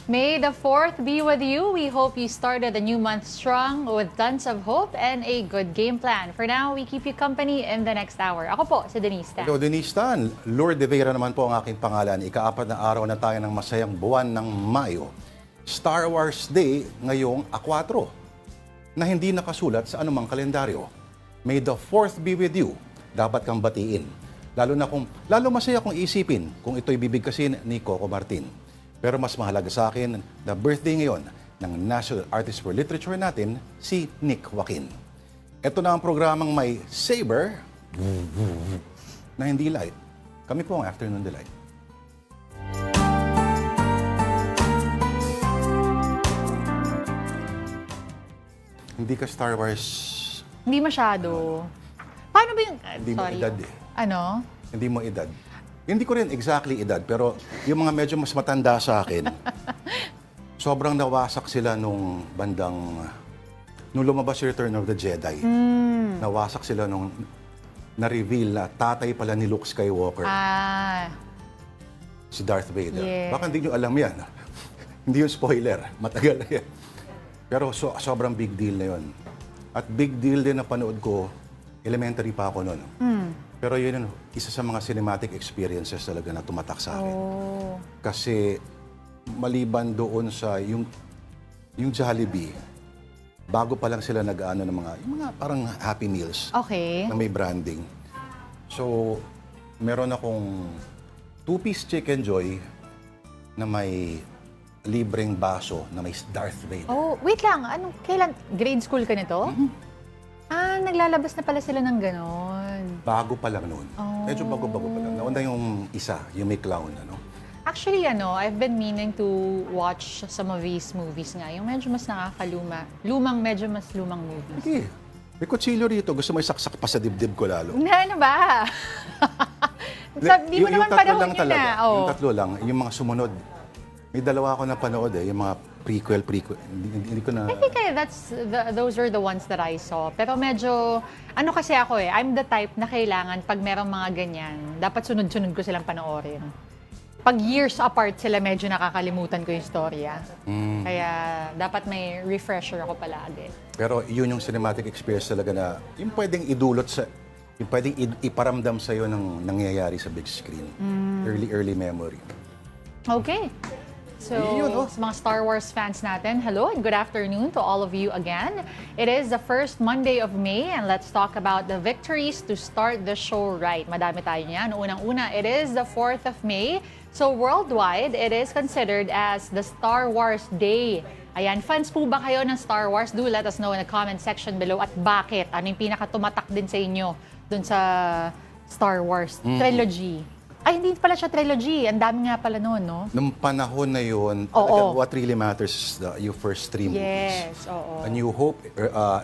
May the 4th be with you. We hope you started the new month strong with tons of hope and a good game plan. For now, we keep you company in the next hour. Ako po, si Denise Tan. Hello, Denise Tan. Lourdes de Vera naman po ang aking pangalan. Ika-4 na araw na tayo ng masayang buwan ng Mayo. Star Wars Day ngayong A4 na hindi nakasulat sa anumang kalendaryo. May the 4th be with you. Dapat kang batiin. Lalo masaya kung isipin kung ito'y bibigkasin ni Coco Martin. Pero mas mahalaga sa akin na birthday ngayon ng National Artist for Literature natin, si Nick Joaquin. Ito na ang programang may saber na hindi light. Kami po ang Afternoon Delight. Hindi ka Star Wars, Hindi masyado. Paano ba yung... hindi mo edad eh. Ano? Hindi mo edad. Hindi ko rin exactly edad, pero yung mga medyo mas matanda sa akin, sobrang nawasak sila nung lumabas yung Return of the Jedi. Nawasak sila nung na-reveal na tatay pala ni Luke Skywalker, si Darth Vader. Yeah. Baka hindi nyo alam yan. Hindi yung spoiler. Matagal na yan. Pero sobrang big deal na yun. At big deal din na panood ko, elementary pa ako noon. Pero yun, isa sa mga cinematic experiences talaga na tumatak sa akin. Kasi maliban doon sa yung Jollibee, bago pa lang sila nag-ano ng yung mga parang Happy Meals Okay. na may branding. So, meron akong 2-piece chicken joy na may libreng baso na may Darth Vader. Oh, wait lang. Kailan? Grade school ka nito? Naglalabas na pala sila ng ganon. Bago pa lang noon. Medyo bago-bago pa lang. Nauna yung isa, yung may clown, ano? Actually, I've been meaning to watch some of these movies nga. Yung medyo mas nakakaluma. Medyo mas lumang movies. Sige. May kutsilyo rito. Gusto mo isaksak pa sa dibdib ko lalo. Ano ba? Di mo naman panahon yun na. Yung tatlo lang. Yung mga sumunod. May dalawa ako na panood eh. Yung mga prequel. Hindi ko na... I think those were the ones that I saw. Pero medyo, kasi ako I'm the type na kailangan pag merong mga ganyan, dapat sunod-sunod ko silang panoorin. Pag years apart sila, medyo nakakalimutan ko yung storya. Kaya dapat may refresher ako palagi. Pero yun yung cinematic experience talaga na yung pwedeng idulot sa... Yung pwedeng iparamdam sa'yo ng nangyayari sa big screen. Early memory. Okay. So, sa mga Star Wars fans natin, hello and good afternoon to all of you again. It is the first Monday of May and let's talk about the victories to start the show right. Madami tayo niyan. Unang-una, it is the 4th of May. So worldwide, it is considered as the Star Wars Day. Ayan, fans po ba kayo ng Star Wars? Do let us know in the comment section below at bakit. Ano yung pinakatumatak din sa inyo dun sa Star Wars trilogy? Ay, hindi pala siya trilogy. Ang dami nga pala noon, no? Nung panahon na yun, talagang what really matters is yung first 3 movies. Yes, oo. A New Hope,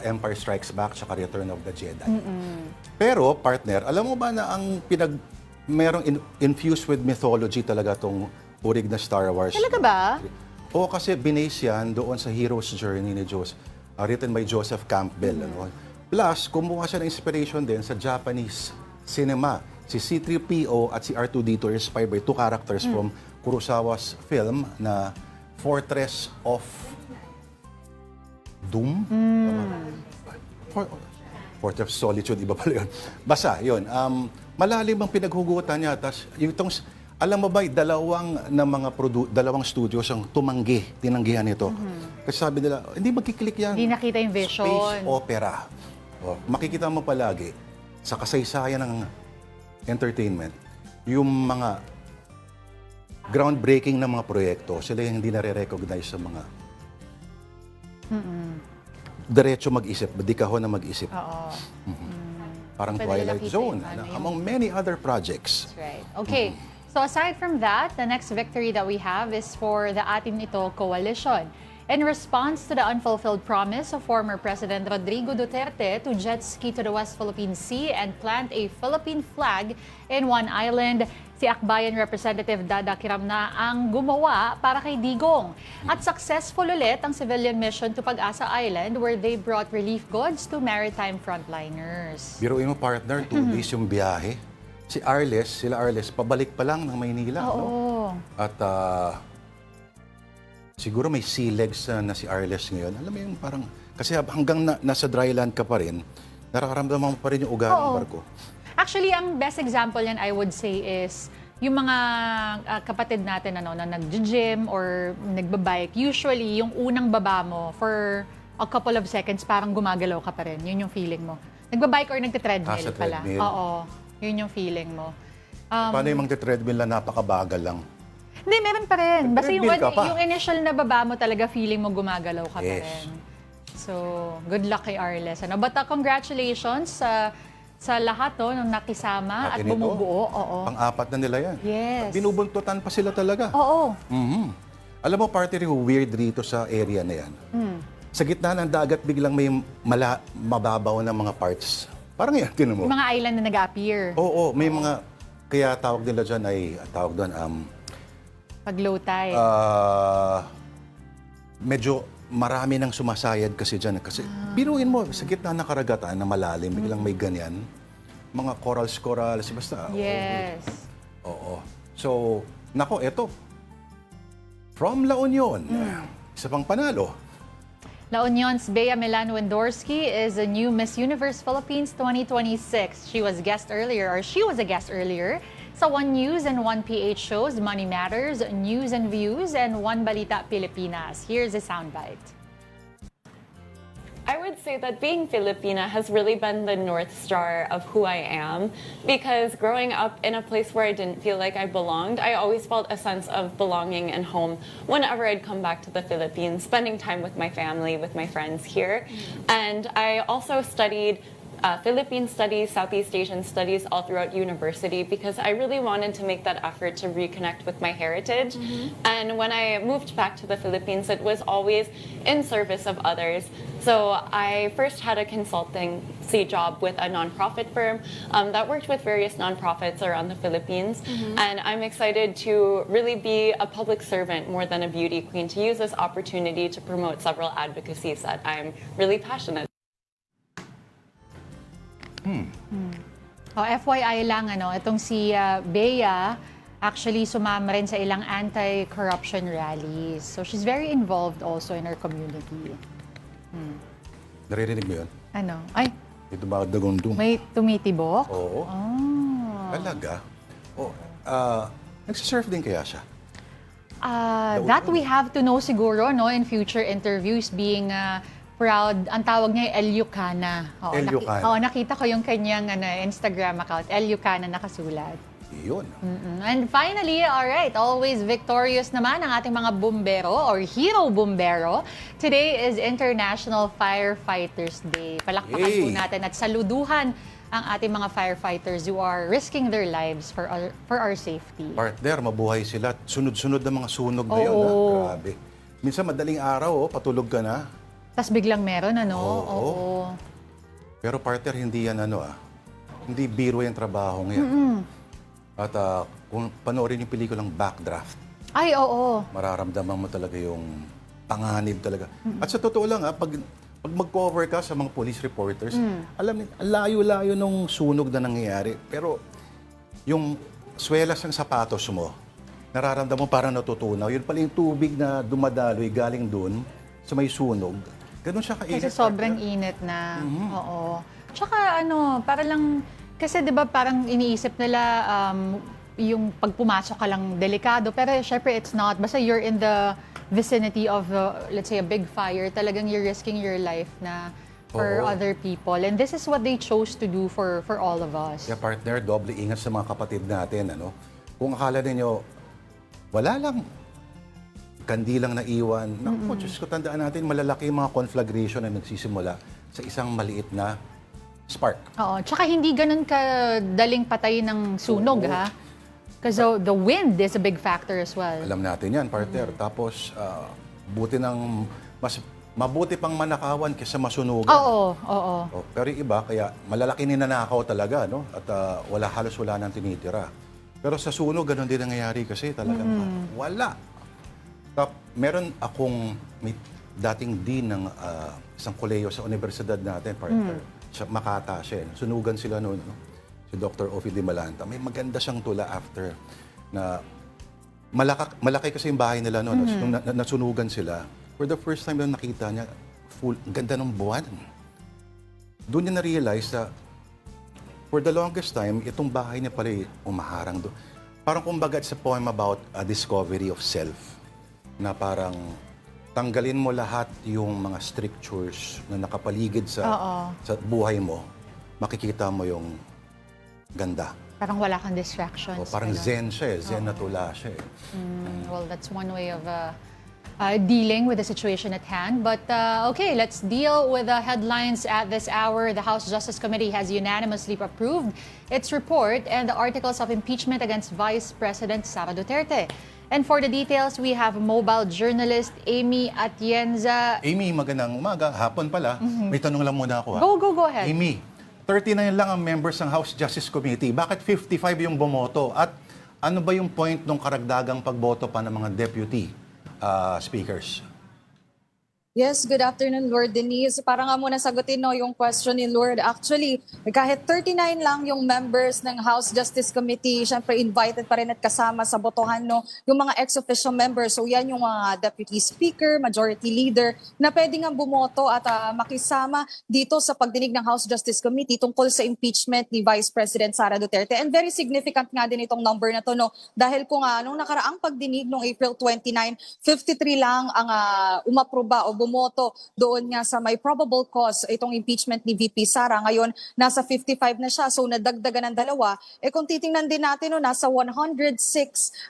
Empire Strikes Back, tsaka Return of the Jedi. Pero, partner, alam mo ba na ang merong infused with mythology talaga tong purig na Star Wars? Talaga ba? Oo, kasi binase yan doon sa Hero's Journey ni written by Joseph Campbell. Ano? Plus, kumuha siya ng inspiration din sa Japanese cinema. Si C-3PO at si R2-D2 are inspired by 2 characters from Kurosawa's film na Fortress of Doom? Fortress of Solitude, iba pala yun. Basta, yun. Malalim ang pinaghugutan niya. Tas, alam mo ba, dalawang studios ang tinanggihan ito. Kasi sabi nila, hindi magkiklik yan. Hindi nakita yung vision. Space opera. Makikita mo palagi sa kasaysayan ng entertainment, yung mga groundbreaking na mga proyekto, sila yung hindi nare-recognize sa mga diretso mag-isip, badikaho na mag-isip. Oo. Parang Pwede Twilight nakita Zone, yung among many other projects. That's right. Okay. So aside from that, the next victory that we have is for the Atin Ito Coalition. In response to the unfulfilled promise of former President Rodrigo Duterte to jet ski to the West Philippine Sea and plant a Philippine flag in one island, si Akbayan Representative Dada Kiramna ang gumawa para kay Digong. At successful ulit ang civilian mission to Pag-asa Island where they brought relief goods to maritime frontliners. Biruin mo, partner, 2 days yung biyahe. Sila Arles, pabalik pa lang ng Maynila. Oo. No? At siguro may sea legs na si Arles ngayon. Alam mo yung parang, kasi hanggang nasa dry land ka pa rin, nararamdaman mo pa rin yung ugat ng barko. Actually, ang best example yan, I would say, is yung mga kapatid natin na nag-gym or nagbabike. Usually, yung unang baba mo, for a couple of seconds, parang gumagalaw ka pa rin. Yun yung feeling mo. Nagbabike or nagte-treadmill sa pala. treadmill. Oo, yun yung feeling mo. Paano yung magte-treadmill na napakabagal lang? Hindi, meron pa rin. Basta yung, Treadmill ka pa. yung initial na baba mo talaga, feeling mo gumagalaw ka pa Yes. rin. So, good luck kay Arles. But congratulations sa lahat nung nakisama at Pati nito, bumubuo. Oo. Pang-apat na nila yan. Yes. Binubuntutan pa sila talaga. Oo. Mhm. Alam mo, partner, yung weird rito sa area na yan. Sa gitna ng dagat, biglang may mababaw na mga parts. Parang yan, tinan mo. Yung mga island na nag-appear. Oo, may mga, kaya tawag nila dyan ay, tawag doon, Pag low tide. medyo marami nang sumasayad kasi dyan. Kasi biruin mo, sa gitna ng karagatan na malalim, biglang may ganyan. Mga corals, basta. Yes. Oo. So, nako, eto. From La Union, isa pang panalo. La Union's Bea Milan Wendorsky is a new Miss Universe Philippines 2026. She was a guest earlier sa One News and One PH shows Money Matters, News and Views, and One Balita Pilipinas. Here's a soundbite. I would say that being Filipina has really been the North Star of who I am, because growing up in a place where I didn't feel like I belonged, I always felt a sense of belonging and home whenever I'd come back to the Philippines, spending time with my family, with my friends here. And I also studied Philippine studies, Southeast Asian studies all throughout university, because I really wanted to make that effort to reconnect with my heritage. And when I moved back to the Philippines, it was always in service of others. So I first had a consultancy job with a nonprofit firm that worked with various nonprofits around the Philippines. And I'm excited to really be a public servant more than a beauty queen, to use this opportunity to promote several advocacies that I'm really passionate. FYI lang, itong si Bea, actually sumama rin sa ilang anti-corruption rallies. So she's very involved also in our community. Naririnig mo yun? Ano? Ay, Ito ba dagundong? may tumitibok? Oo. Oh. Talaga? Nagsisurf din kaya siya? That we have to know siguro, in future interviews, being proud. Ang tawag niya ay Eliucana. Eliucana. Nakita ko yung kanyang Instagram account, Eliucana nakasulat. Yun. And finally, alright, always victorious naman ang ating mga bumbero or hero bumbero. Today is International Firefighters Day. Palakpakan po Yay! natin at saluduhan ang ating mga firefighters who are risking their lives for our safety. Partner, mabuhay sila. Sunod-sunod na mga sunog na yun. Oo. Grabe. Minsan madaling araw, patulog ka na. Tapos biglang meron, Oo. Pero partner, hindi yan hindi biro yung trabaho ngayon. At kung panoorin yung pelikulang Backdraft, Ay, oo. mararamdaman mo talaga yung panganib talaga. At sa totoo lang, pag mag-cover ka sa mga police reporters, alam niyo, ang layo-layo nung sunog na nangyayari. Pero yung swelas ng sapatos mo, nararamdaman mo parang natutunaw. Yun pala yung tubig na dumadaloy galing dun sa may sunog. Ganun siya kainit. Kasi sobrang init na. Oo. Tsaka para lang, kasi 'di ba parang iniisip nila yung pag pumasok ka lang delikado, pero syempre it's not. Basta you're in the vicinity of let's say a big fire, talagang you're risking your life na for other people. And this is what they chose to do for all of us. Kaya partner, doble ingat sa mga kapatid natin. Kung akala ninyo, wala lang, kandilang naiwan. Naku, Diyos ko, tandaan natin, malalaki yung mga conflagration na nagsisimula sa isang maliit na spark. Oo. Tsaka hindi ganun kadaling patay ng sunog, Oo. ha? Because the wind is a big factor as well. Alam natin yan, partner. Tapos, mas mabuti pang manakawan kaysa masunugan. Oo. Pero yung iba, kaya malalaki ninanakaw talaga, At halos wala nang tinitira. Pero sa sunog, ganun din nangyayari kasi talagang wala. Meron akong may dating dean ng isang kolehiyo sa universidad natin, partner. Sa Makata siya. Sunugan sila noon, si Dr. Ophie Di Malanta. May maganda siyang tula after na malaki kasi yung bahay nila noon. Nung nasunugan sila, for the first time na nakita niya, ganda ng buwan. Doon niya na-realize na for the longest time, itong bahay niya pala umaharang doon. Parang kumbaga it's a poem about a discovery of self. Na parang tanggalin mo lahat yung mga strictures na nakapaligid sa buhay mo, makikita mo yung ganda. Parang wala kang distractions. Parang zen siya zen na tula siya Well, that's one way of dealing with the situation at hand. But okay, let's deal with the headlines at this hour. The House Justice Committee has unanimously approved its report and the articles of impeachment against Vice President Sara Duterte. And for the details, we have mobile journalist Amy Atienza. Amy, magandang umaga. Hapon pala. May tanong lang muna ako. Go ahead. Amy, 39 lang ang members ng House Justice Committee. Bakit 55 yung bumoto? At ano ba yung point ng karagdagang pagboto pa ng mga deputy speakers? Yes, good afternoon, Lord Denise. Para nga muna sagutin yung question ni Lord. Actually, kahit 39 lang yung members ng House Justice Committee, syempre invited pa rin at kasama sa botohan yung mga ex-official members. So yan yung mga deputy speaker, majority leader na pwede nga bumoto at makisama dito sa pagdinig ng House Justice Committee tungkol sa impeachment ni Vice President Sara Duterte. And very significant nga din itong number na to, dahil kung nung nakaraang pagdinig noong April 29, 53 lang ang umaproba o bumoto doon nga sa may probable cause itong impeachment ni VP Sara. Ngayon, nasa 55 na siya. So, nadagdagan ng dalawa. Kung titingnan din natin, nasa 106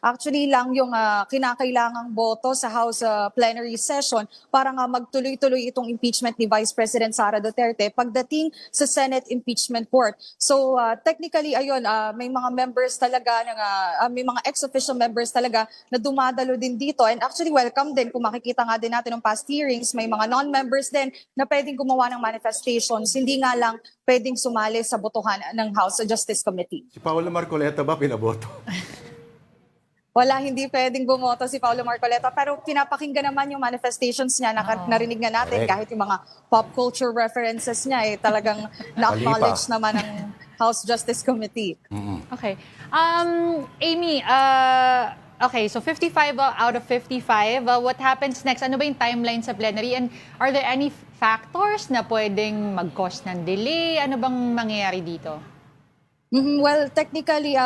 actually lang yung kinakailangang boto sa House plenary session para nga magtuloy-tuloy itong impeachment ni Vice President Sara Duterte pagdating sa Senate Impeachment Court. So, technically, ayun, may mga members talaga, may mga ex-official members talaga na dumadalo din dito. And actually, welcome din kung makikita nga din natin ng past hearings, may mga non-members din na pwedeng gumawa ng manifestations, hindi nga lang pwedeng sumali sa botohan ng House Justice Committee. Si Paolo Marcoleta ba pinaboto? Wala, hindi pwedeng bumoto si Paolo Marcoleta, pero pinapakinggan naman yung manifestations niya, narinig nga natin. Correct. Kahit yung mga pop culture references niya, talagang na-acknowledge naman ng House Justice Committee. Okay. Amy, okay, so 55 out of 55. What happens next? Ano ba yung timeline sa plenary? And are there any factors na pwedeng mag-cause ng delay? Ano bang mangyayari dito? Well, technically,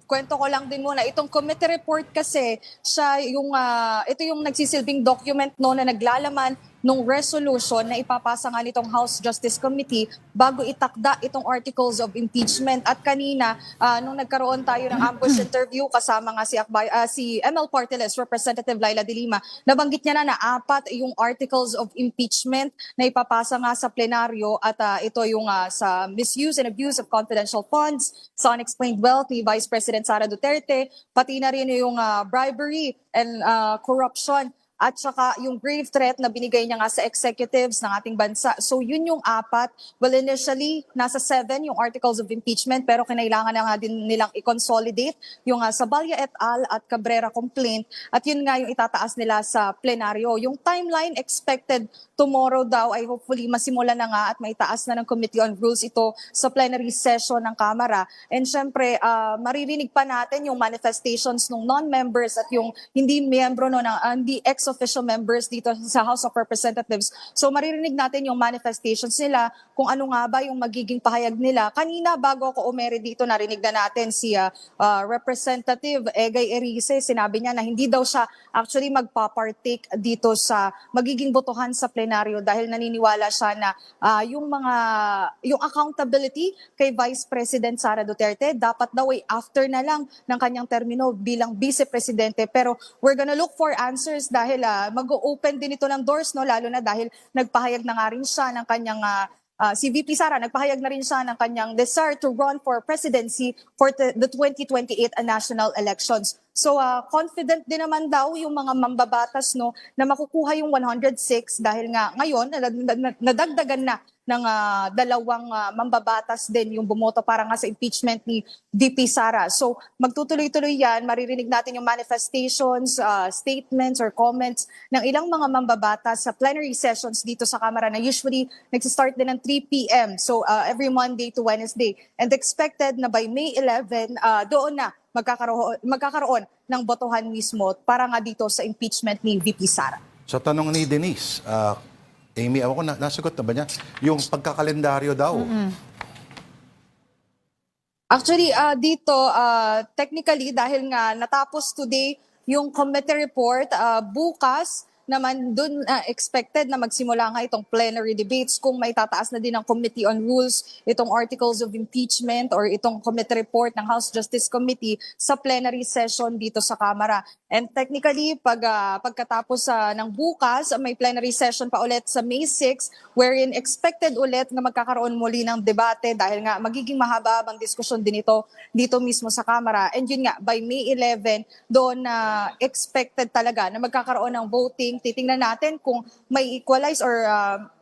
kwento ko lang din muna. Itong committee report kasi, ito yung nagsisilbing document na naglalaman nung resolution na ipapasa nga nitong House Justice Committee bago itakda itong articles of impeachment. At kanina, nung nagkaroon tayo ng ambush interview, kasama nga si ML Party List, Representative Laila De Lima, nabanggit niya na 4 yung articles of impeachment na ipapasa nga sa plenaryo at ito yung sa misuse and abuse of confidential funds, sa unexplained wealth ni Vice President Sara Duterte, pati na rin yung bribery and corruption, at saka yung grave threat na binigay niya nga sa executives ng ating bansa. So yun yung 4. Well, initially, nasa 7 yung articles of impeachment, pero kinailangan na nga din nilang i-consolidate yung Saballa et al. At Cabrera complaint. At yun nga yung itataas nila sa plenaryo. Yung timeline expected tomorrow daw ay hopefully masimula na nga at maitaas na ng Committee on Rules ito sa plenary session ng Kamara. And syempre, maririnig pa natin yung manifestations ng non-members at yung hindi miyembro hindi ex-official members dito sa House of Representatives. So maririnig natin yung manifestations nila, kung ano nga ba yung magiging pahayag nila. Kanina, bago ako umere dito, narinig na natin si Representative Egay Erice. Sinabi niya na hindi daw siya actually magpapartake dito sa magiging botohan sa plenaryo dahil naniniwala siya na yung accountability kay Vice President Sara Duterte dapat daw ay after na lang ng kanyang termino bilang Vice Presidente. Pero we're gonna look for answers dahil mag-o-open din ito ng doors, lalo na dahil nagpahayag na nga rin siya ng kanyang si VP Sara, nagpahayag na rin siya ng kanyang desire to run for presidency for the 2028 national elections. So confident din naman daw yung mga mambabatas na makukuha yung 106 dahil nga ngayon nadagdagan na ng 2 mambabatas din yung bumoto para nga sa impeachment ni VP Sara. So magtutuloy-tuloy yan, maririnig natin yung manifestations, statements or comments ng ilang mga mambabatas sa plenary sessions dito sa Kamara na usually nagsistart din ng 3 p.m. So every Monday to Wednesday. And expected na by May 11, doon na magkakaroon ng botohan mismo para nga dito sa impeachment ni VP Sara. Sa tanong ni Denise, Amy, ako nasagot na ba niya? Yung pagkakalendaryo daw. Actually, dito, technically, dahil nga natapos today yung committee report, bukas naman dun expected na magsimula nga itong plenary debates kung may tataas na din ng Committee on Rules, itong articles of impeachment or itong committee report ng House Justice Committee sa plenary session dito sa Kamara. And technically, pagkatapos ng bukas, may plenary session pa ulit sa May 6 wherein expected ulit na magkakaroon muli ng debate dahil nga magiging mahaba ang diskusyon din ito dito mismo sa Kamara. And yun nga, by May 11, doon expected talaga na magkakaroon ng voting. Titingnan natin kung may equalize or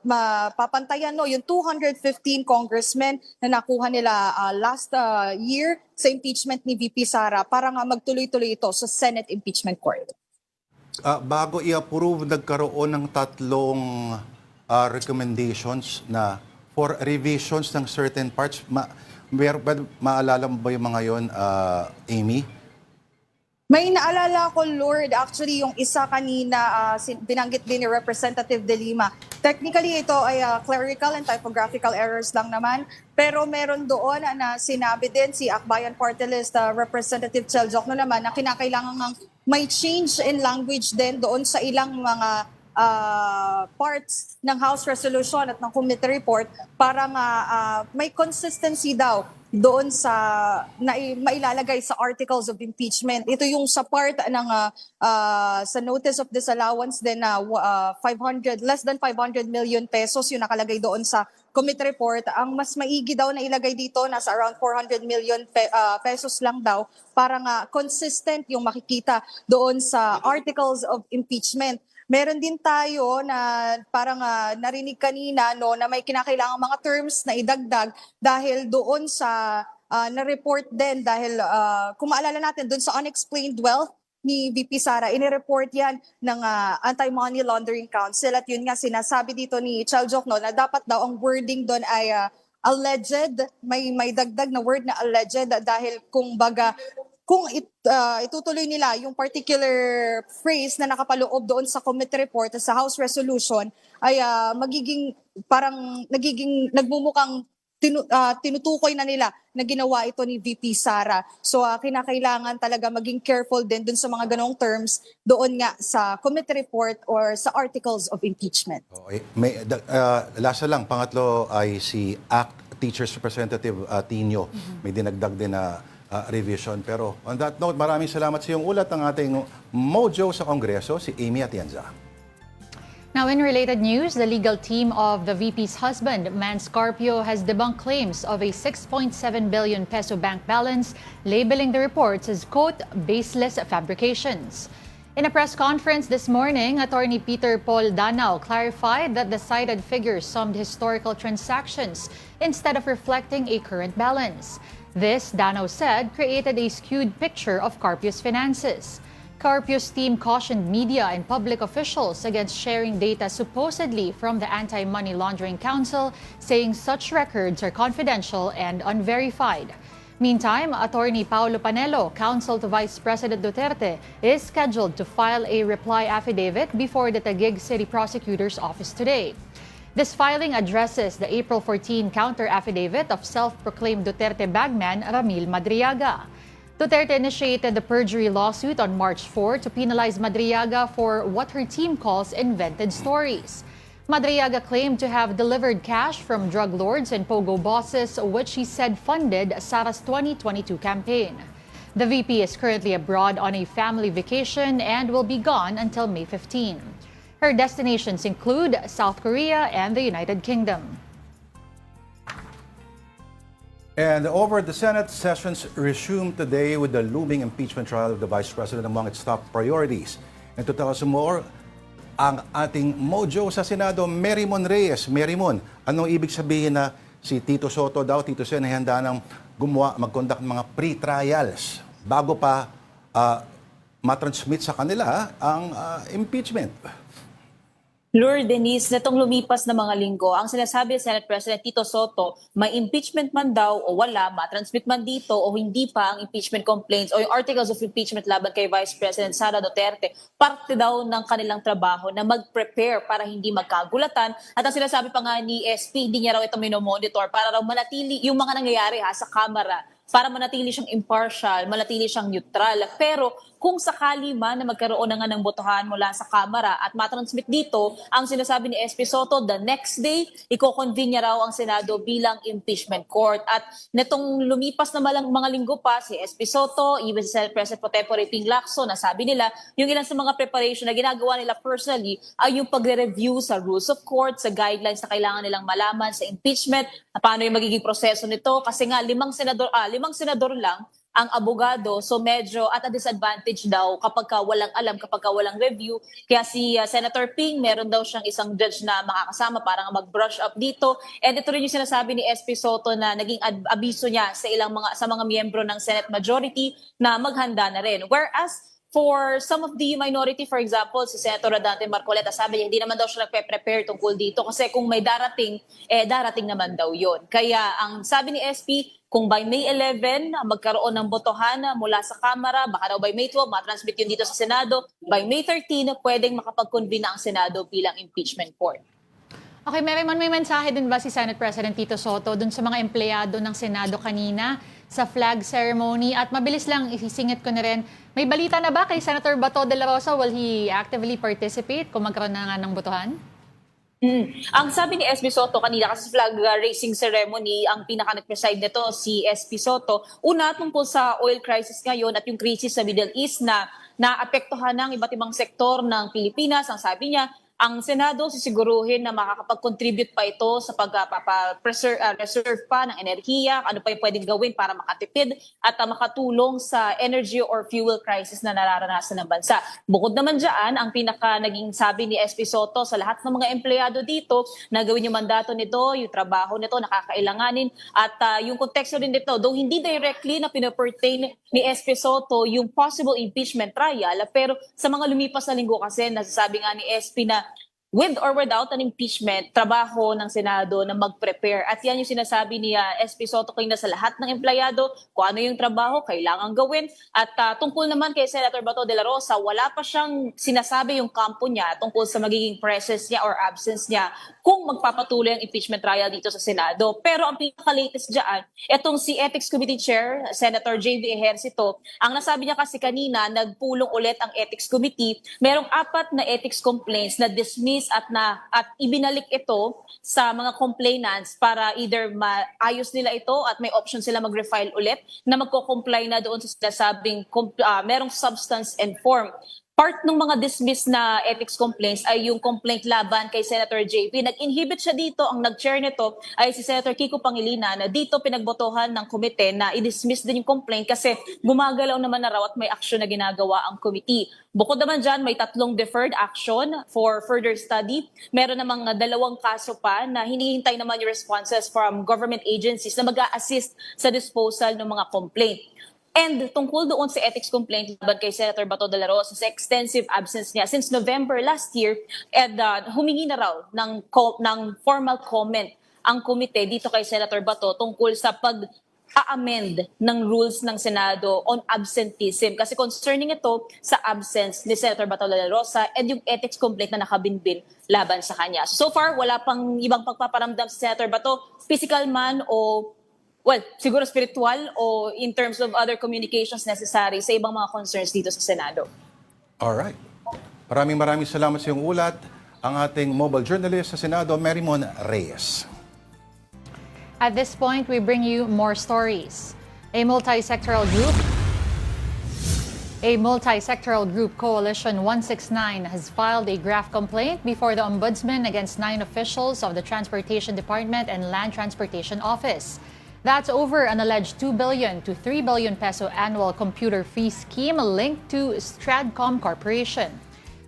mapapantayan yung 215 congressmen na nakuha nila last year sa impeachment ni VP Sara para nga magtuloy-tuloy ito sa Senate Impeachment Court. Bago i-approve, nagkaroon ng tatlong recommendations na for revisions ng certain parts. Maalala mo ba yung mga yon, Amy? May naalala ko, Lord, actually yung isa kanina binanggit din ni Representative De Lima. Technically ito ay clerical and typographical errors lang naman. Pero meron doon na sinabi din si Akbayan Party List Representative Chel Jokno naman na kinakailangan may change in language din doon sa ilang mga parts ng House Resolution at ng Committee Report para may consistency daw doon sa mailalagay sa articles of impeachment. Ito yung sa part ng sa notice of disallowance din na less than 500 million pesos yung nakalagay doon sa committee report. Ang mas maigi daw na ilagay dito nasa around 400 million pesos lang daw para nga consistent yung makikita doon sa articles of impeachment. Meron din tayo na parang narinig kanina na may kinakailangang mga terms na idagdag dahil doon sa na-report din dahil kung maalala natin doon sa unexplained wealth ni VP Sara, inireport yan ng Anti-Money Laundering Council at yun nga sinasabi dito ni Chel Jokno na dapat daw ang wording doon ay alleged, may dagdag na word na alleged dahil kung itutuloy nila yung particular phrase na nakapaloob doon sa committee report sa House Resolution ay nagmumukhang tinutukoy na nila na ginawa ito ni VP Sara. So kinakailangan talaga maging careful din dun sa mga ganong terms doon nga sa committee report or sa articles of impeachment. Okay. Lasa lang, pangatlo ay si ACT Teachers Representative Tino. May dinagdag din na revision. Pero on that note, maraming salamat sa iyong ulat ng ating mojo sa Kongreso, si Amy Atienza. Now, in related news, the legal team of the VP's husband, Mans Carpio, has debunked claims of a 6.7 billion peso bank balance, labeling the reports as, quote, baseless fabrications. In a press conference this morning, Attorney Peter Paul Danao clarified that the cited figures summed historical transactions instead of reflecting a current balance. This, Danao said, created a skewed picture of Carpio's finances. Carpio's team cautioned media and public officials against sharing data supposedly from the Anti-Money Laundering Council, saying such records are confidential and unverified. Meantime, Attorney Paulo Panelo, counsel to Vice President Duterte, is scheduled to file a reply affidavit before the Taguig City Prosecutor's Office today. This filing addresses the April 14 counter-affidavit of self-proclaimed Duterte bagman Ramil Madriaga. Duterte initiated the perjury lawsuit on March 4 to penalize Madriaga for what her team calls invented stories. Madriaga claimed to have delivered cash from drug lords and pogo bosses, which he said funded Sara's 2022 campaign. The VP is currently abroad on a family vacation and will be gone until May 15. Her destinations include South Korea and the United Kingdom. And over the Senate sessions resumed today with the looming impeachment trial of the Vice President among its top priorities. And to tell us more, ang ating mojo sa Senado, Merrimon Reyes. Merrimon, anong ibig sabihin na si Tito Soto daw, Tito Sen, ay handa ng mag-conduct mga pre-trials bago pa, matransmit sa kanila ang impeachment? Yes, Lord Denise, netong lumipas na mga linggo, ang sinasabi ni Senate President Tito Soto, may impeachment man daw o wala, matransmit man dito o hindi pa ang impeachment complaints o yung articles of impeachment laban kay Vice President Sara Duterte, parte daw ng kanilang trabaho na mag-prepare para hindi magkagulatan. At ang sinasabi pa nga ni SP, hindi niya raw ito minomonitor para raw manatili yung mga nangyayari sa Kamara, para manatili siyang impartial, manatili siyang neutral. Pero kung sakali man na magkaroon na nga ng botohan mula sa Kamara at matransmit dito, ang sinasabi ni SP Soto, the next day, iko-convene niya raw ang Senado bilang impeachment court. At netong lumipas na mga linggo pa, si SP Soto, even si Senate President Pro Tempore Ping Lacson, nasabi nila, yung ilan sa mga preparation na ginagawa nila personally ay yung pagre-review sa rules of court, sa guidelines na kailangan nilang malaman sa impeachment, paano yung magiging proseso nito. Kasi nga, limang senador lang ang abogado, so medyo at a disadvantage daw kapag walang alam, kapag walang review. Kaya si Senator Ping, meron daw siyang isang judge na makakasama para mag-brush up dito. And ito rin yung sinasabi ni SP Soto na naging abiso niya sa mga miyembro ng Senate majority na maghanda na rin. Whereas for some of the minority, for example, si Senator Rodante Marcoleta, sabi niya hindi naman daw siya nagpe-prepare tungkol dito kasi kung may darating, darating naman daw yon. Kaya ang sabi ni SP, kung by May 11, magkaroon ng botohan mula sa Kamara, baka daw by May 12, matransmit yun dito sa Senado, by May 13, pwedeng makapag-convene na ang Senado bilang impeachment court. Okay, may mensahe din ba si Senate President Tito Soto dun sa mga empleyado ng Senado kanina sa flag ceremony? At mabilis lang, isisingit ko na rin, may balita na ba kay Senator Bato de la Rosa? Will he actively participate kung magkaroon na nga ng botohan? Ang sabi ni SP Soto kanina, kasi flag raising ceremony, ang pinaka-nag-preside nito si SP Soto. Una, tungkol sa oil crisis ngayon at yung crisis sa Middle East na naapektuhan ng iba't ibang sektor ng Pilipinas. Ang sabi niya, ang Senado sisiguruhin na makakapag-contribute pa ito sa pag-reserve pa ng enerhiya, ano pa yung pwedeng gawin para makatipid at makatulong sa energy or fuel crisis na nararanasan ng bansa. Bukod naman dyan, ang naging sabi ni SP Soto sa lahat ng mga empleyado dito na gawin yung mandato nito, yung trabaho nito, nakakailanganin at yung konteksto din nito, though hindi directly na pinapertain ni SP Soto yung possible impeachment trial, pero sa mga lumipas na linggo kasi nasasabi nga ni SP na with or without an impeachment, trabaho ng Senado na mag-prepare. At yan yung sinasabi ni SP Soto kanina sa lahat ng empleyado, kung ano yung trabaho, kailangan gawin. At tungkol naman kay Senator Bato de la Rosa, wala pa siyang sinasabi yung kampo niya tungkol sa magiging presence niya or absence niya kung magpapatuloy ang impeachment trial dito sa Senado. Pero ang pinaka-latest dyan, etong si Ethics Committee Chair, Senator J.V. Ejercito, ang nasabi niya kasi kanina, nagpulong ulit ang Ethics Committee, merong 4 na ethics complaints na dismiss at ibinalik ito sa mga complainants para either maayos nila ito at may option sila mag-refile ulit na magko-comply na doon sa sinasabing merong substance and form. Part ng mga dismissed na ethics complaints ay yung complaint laban kay Senator JP. Nag-inhibit siya dito, ang nag-chair nito ay si Senator Kiko Pangilinan na dito pinagbotohan ng komite na i-dismiss din yung complaint kasi gumagalaw naman na raw at may action na ginagawa ang committee. Bukod naman dyan, may 3 deferred action for further study. Meron namang 2 kaso pa na hinihintay naman yung responses from government agencies na mag-a-assist sa disposal ng mga complaint. And tungkol doon sa ethics complaint laban kay Senator Bato de la Rosa sa extensive absence niya since November last year, humingi na raw ng formal comment ang komite dito kay Senator Bato tungkol sa pag-amend ng rules ng Senado on absenteeism. Kasi concerning ito sa absence ni Senator Bato de la Rosa and yung ethics complaint na nakabinbin laban sa kanya. So far, wala pang ibang pagpaparamdam si Senator Bato, physical man o siguro spiritual o in terms of other communications necessary sa ibang mga concerns dito sa Senado. Alright. Maraming salamat sa iyong ulat. Ang ating mobile journalist sa Senado, Marymon Reyes. At this point, we bring you more stories. A multi-sectoral group, Coalition 169, has filed a graft complaint before the Ombudsman against 9 officials of the Transportation Department and Land Transportation Office. That's over an alleged 2 billion to 3 billion peso annual computer fee scheme linked to Stratcom Corporation.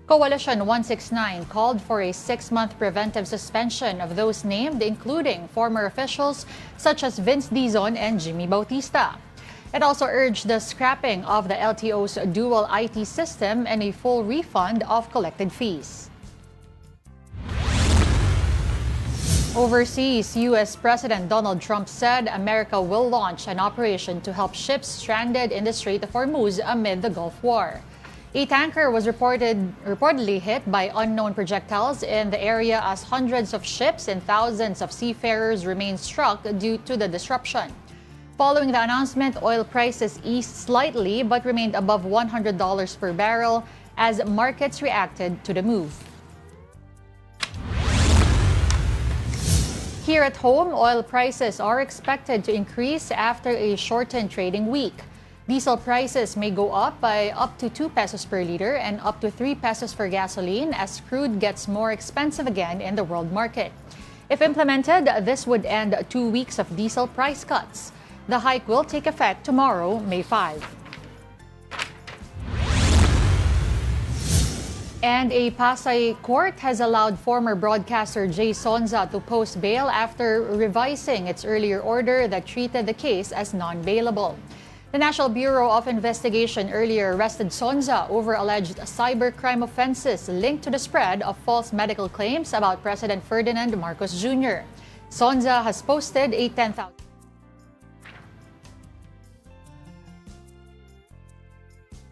Coalition 169 called for a 6-month preventive suspension of those named, including former officials such as Vince Dizon and Jimmy Bautista. It also urged the scrapping of the LTO's dual IT system and a full refund of collected fees. Overseas, U.S. President Donald Trump said America will launch an operation to help ships stranded in the Strait of Hormuz amid the Gulf War. A tanker was reportedly hit by unknown projectiles in the area as hundreds of ships and thousands of seafarers remain struck due to the disruption. Following the announcement, oil prices eased slightly but remained above $100 per barrel as markets reacted to the move. Here at home, oil prices are expected to increase after a shortened trading week. Diesel prices may go up by up to 2 pesos per liter and up to 3 pesos for gasoline as crude gets more expensive again in the world market. If implemented, this would end 2 weeks of diesel price cuts. The hike will take effect tomorrow, May 5. And a Pasay court has allowed former broadcaster Jay Sonza to post bail after revising its earlier order that treated the case as non-bailable. The National Bureau of Investigation earlier arrested Sonza over alleged cybercrime offenses linked to the spread of false medical claims about President Ferdinand Marcos Jr. Sonza has posted a 10,000.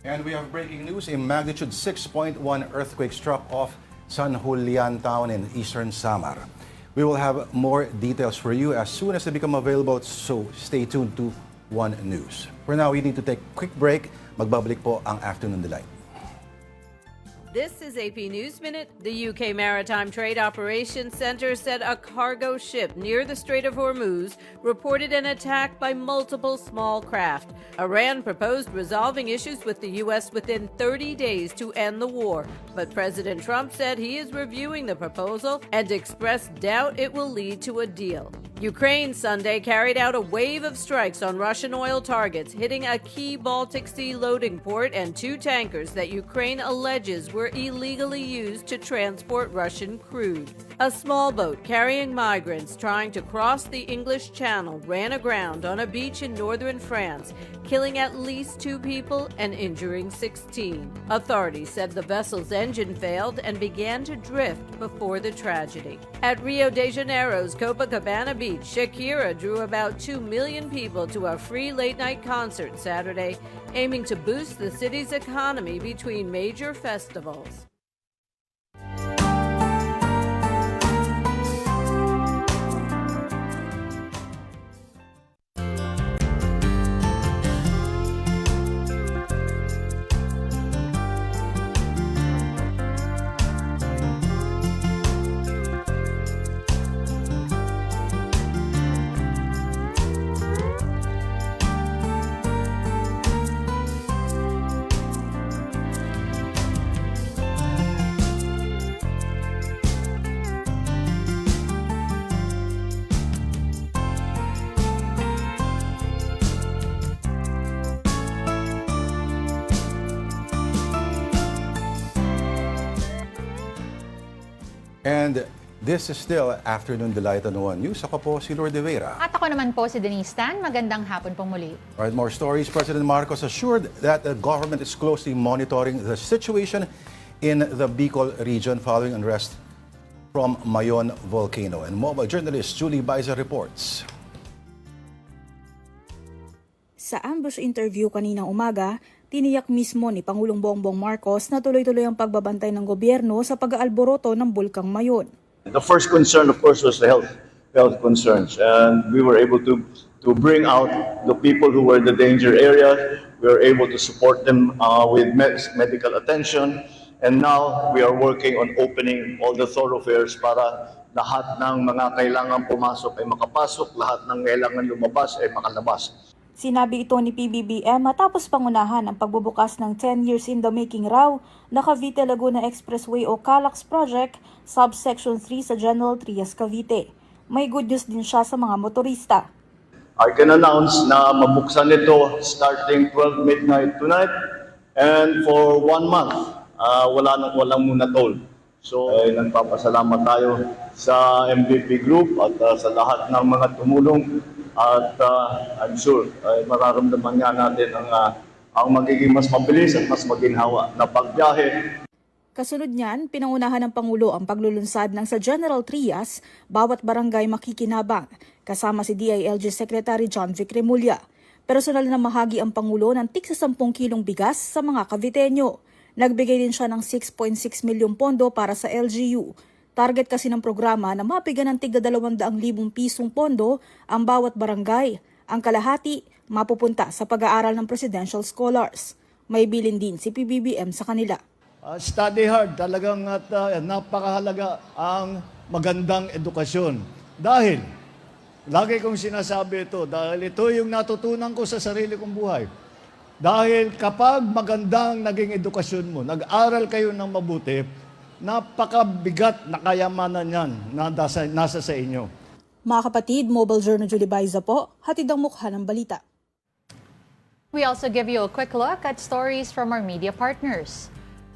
And we have breaking news. A magnitude 6.1 earthquake struck off San Julian town in eastern Samar. We will have more details for you as soon as they become available, so stay tuned to One News. For now, we need to take a quick break. Magbabalik po ang Afternoon Delight. This is AP News Minute. The UK Maritime Trade Operations Centre said a cargo ship near the Strait of Hormuz reported an attack by multiple small craft. Iran proposed resolving issues with the U.S. within 30 days to end the war, but President Trump said he is reviewing the proposal and expressed doubt it will lead to a deal. Ukraine Sunday carried out a wave of strikes on Russian oil targets, hitting a key Baltic Sea loading port and 2 tankers that Ukraine alleges were illegally used to transport Russian crude. A small boat carrying migrants trying to cross the English Channel ran aground on a beach in northern France, killing at least 2 people and injuring 16. Authorities said the vessel's engine failed and began to drift before the tragedy. At Rio de Janeiro's Copacabana Beach, Shakira drew about 2 million people to a free late-night concert Saturday, aiming to boost the city's economy between major festivals. And this is still Afternoon Delight on One News. Ako po si Lord de Vera. At ako naman po si Denise Tan. Magandang hapon pong muli. Alright, more stories. President Marcos assured that the government is closely monitoring the situation in the Bicol region following unrest from Mayon volcano. And mobile journalist Julie Baiza reports. Sa ambush interview kaninang umaga, tiniyak mismo ni Pangulong Bongbong Marcos na tuloy-tuloy ang pagbabantay ng gobyerno sa pag-aalboroto ng Bulkang Mayon. The first concern, of course, was the health concerns, and we were able to bring out the people who were in the danger area. We were able to support them with medical attention, and now we are working on opening all the thoroughfares para lahat ng mga kailangan pumasok ay makapasok, lahat ng kailangan lumabas ay makalabas. Sinabi ito ni PBBM matapos pangunahan ang pagbubukas ng 10 years in the making raw na Cavite Laguna Expressway o CALAX project, subsection 3 sa General Trias, Cavite. May good news din siya sa mga motorista. I can announce na mabuksan ito starting 12 midnight tonight and for 1 month, walang muna toll. So, nagpapasalamat tayo sa MVP Group at sa lahat ng mga tumulong. At I'm sure mararamdaman nga natin ang magiging mas mabilis at mas maginhawa na pagbiyahe. Kasunod niyan, pinangunahan ng Pangulo ang paglulunsad ng sa General Trias, bawat barangay makikinabang, kasama si DILG Secretary John Vic Remulla. Personal na mahagi ang Pangulo ng tig sa 10 kilong bigas sa mga Caviteño. Nagbigay din siya ng 6.6 milyong pondo para sa LGU. Target kasi ng programa na mabigyan ng tig 200,000 pisong pondo ang bawat barangay. Ang kalahati mapupunta sa pag-aaral ng Presidential Scholars. May bilin din si PBBM sa kanila. Study hard, talagang napakahalaga ang magandang edukasyon. Dahil, lagi kong sinasabi ito, dahil ito yung natutunan ko sa sarili kong buhay. Dahil kapag magandang naging edukasyon mo, nag-aral kayo ng mabuti, napakabigat na kayamanan yan na nasa sa inyo. Mga kapatid, Mobile Journal Julie Baiza po, hatid ang mukha ng balita. We also give you a quick look at stories from our media partners.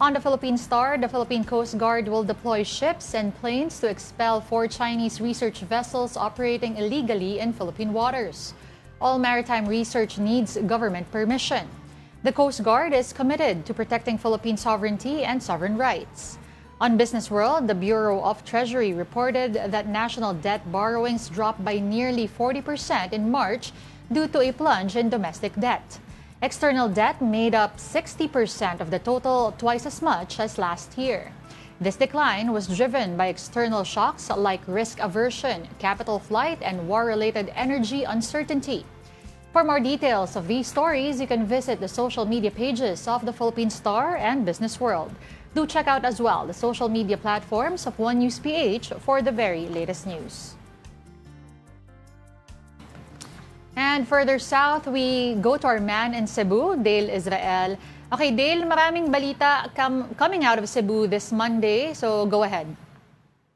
On the Philippine Star, the Philippine Coast Guard will deploy ships and planes to expel 4 Chinese research vessels operating illegally in Philippine waters. All maritime research needs government permission. The Coast Guard is committed to protecting Philippine sovereignty and sovereign rights. On Business World, the Bureau of Treasury reported that national debt borrowings dropped by nearly 40% in March due to a plunge in domestic debt. External debt made up 60% of the total, twice as much as last year. This decline was driven by external shocks like risk aversion, capital flight, and war-related energy uncertainty. For more details of these stories, you can visit the social media pages of the Philippine Star and Business World. Do check out as well the social media platforms of One News PH for the very latest news. And further south, we go to our man in Cebu, Dale Israel. Okay, Dale, maraming balita coming out of Cebu this Monday, so go ahead.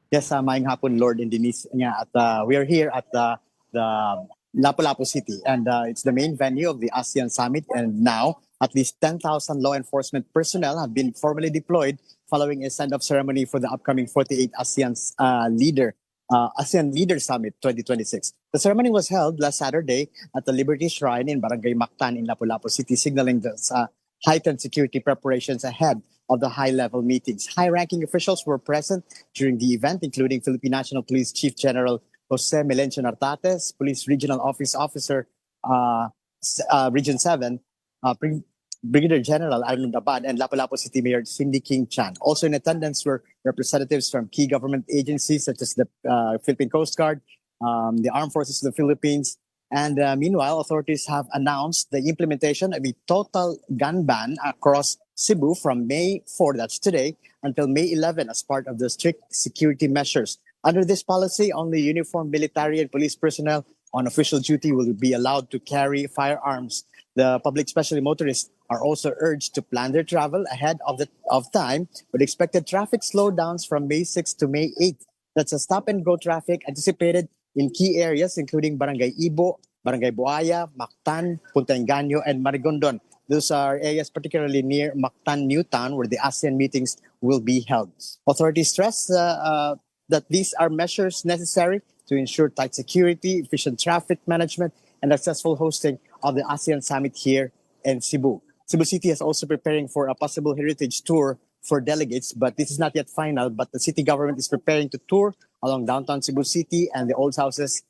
Yes, maayong hapon, Lord and Denise. We are here at the Lapu-Lapu City, and it's the main venue of the ASEAN Summit. And now, at least 10,000 law enforcement personnel have been formally deployed following a send-off ceremony for the upcoming 48th ASEAN Leader Summit 2026. The ceremony was held last Saturday at the Liberty Shrine in Barangay Mactan in Lapu-Lapu City, signaling the heightened security preparations ahead of the high-level meetings. High-ranking officials were present during the event, including Philippine National Police Chief General Jose Melencio Nartates, Police Regional Office Officer Region 7, Brigadier General Arnold Abad, and Lapu-Lapu City Mayor Cindy King Chan. Also in attendance were representatives from key government agencies such as the Philippine Coast Guard, the Armed Forces of the Philippines, and meanwhile, authorities have announced the implementation of a total gun ban across Cebu from May 4, that's today, until May 11 as part of the strict security measures. Under this policy, only uniformed military and police personnel on official duty will be allowed to carry firearms. The public, especially motorists, are also urged to plan their travel ahead of time with expected traffic slowdowns from May 6 to May 8. That's a stop-and-go traffic anticipated in key areas including Barangay Ibo, Barangay Buaya, Mactan, Punta Engaño, and Marigondon. Those are areas particularly near Mactan New Town where the ASEAN meetings will be held. Authorities stress that these are measures necessary to ensure tight security, efficient traffic management, and successful hosting of the ASEAN Summit here in Cebu. Cebu City is also preparing for a possible heritage tour for delegates, but this is not yet final. But the city government is preparing to tour along downtown Cebu City and the old houses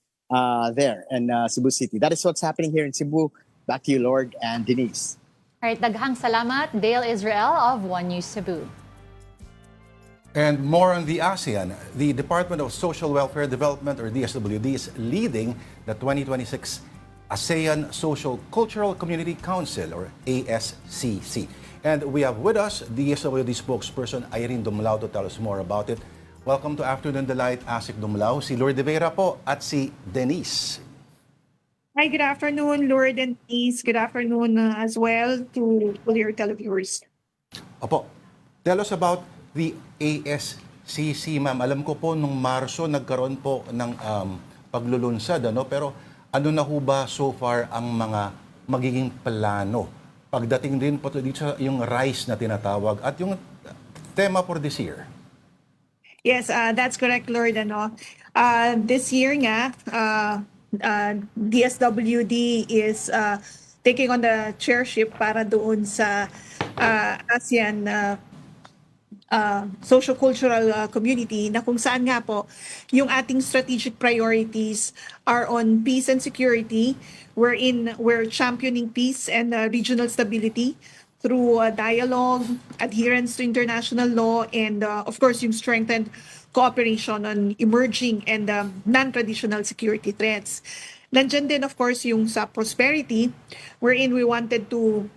there in Cebu City. That is what's happening here in Cebu. Back to you, Lord and Denise. All right, daghang salamat, Dale Israel of One News Cebu. And more on the ASEAN, the Department of Social Welfare Development, or DSWD, is leading the 2026 ASEAN Social Cultural Community Council, or ASCC. And we have with us DSWD spokesperson Irene Dumlao to tell us more about it. Welcome to Afternoon Delight, ASIC Dumlao, si Lourdes de Vera po at si Denise. Hi, good afternoon, Lord and Denise. Good afternoon as well to all your televiewers. Opo, tell us about the ASCC, ma'am. Alam ko po nung Marso nagkaroon po ng paglulunsad, pero ano na ho ba so far ang mga magiging plano? Pagdating din po dito sa yung RISE na tinatawag at yung tema for this year. Yes, that's correct, Lord. This year nga, DSWD is taking on the chairship para doon sa ASEAN socio-cultural community na kung saan nga po yung ating strategic priorities are on peace and security, wherein we're championing peace and regional stability through dialogue, adherence to international law, and of course yung strengthened cooperation on emerging and non-traditional security threats. Nandyan din of course yung sa prosperity, wherein we wanted to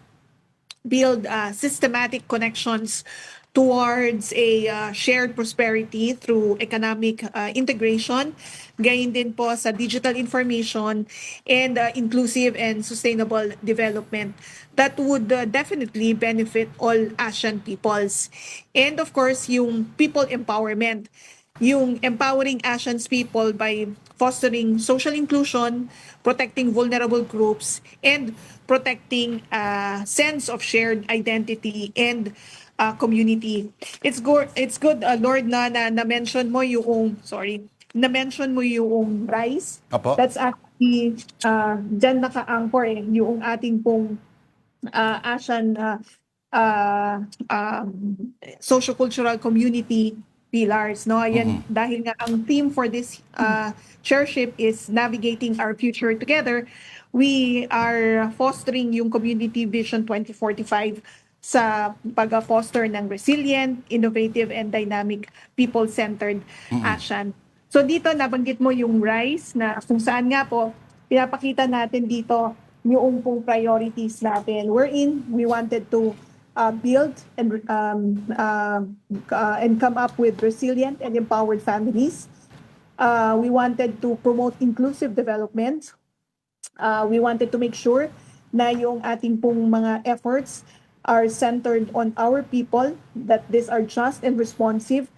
build systematic connections towards a shared prosperity through economic integration, gayon din po sa digital information and inclusive and sustainable development that would definitely benefit all Asian peoples. And of course, yung people empowerment, yung empowering Asians people by fostering social inclusion, protecting vulnerable groups, and protecting a sense of shared identity and community. It's good, Lord, na mention mo yung na-mention mo yung rice. Apo. That's actually dyan naka-anchor yung ating pong Asian socio-cultural community pillars, no? Ayan, dahil nga ang theme for this chairship is navigating our future together. We are fostering yung Community Vision 2045 sa pag-foster ng resilient, innovative, and dynamic people-centered ASEAN. So dito nabanggit mo yung RISE na kung saan nga po pinapakita natin dito yung pong priorities natin. Wherein we wanted to build and come up with resilient and empowered families. We wanted to promote inclusive development. We wanted to make sure na yung ating pong mga efforts are centered on our people, that these are just and responsive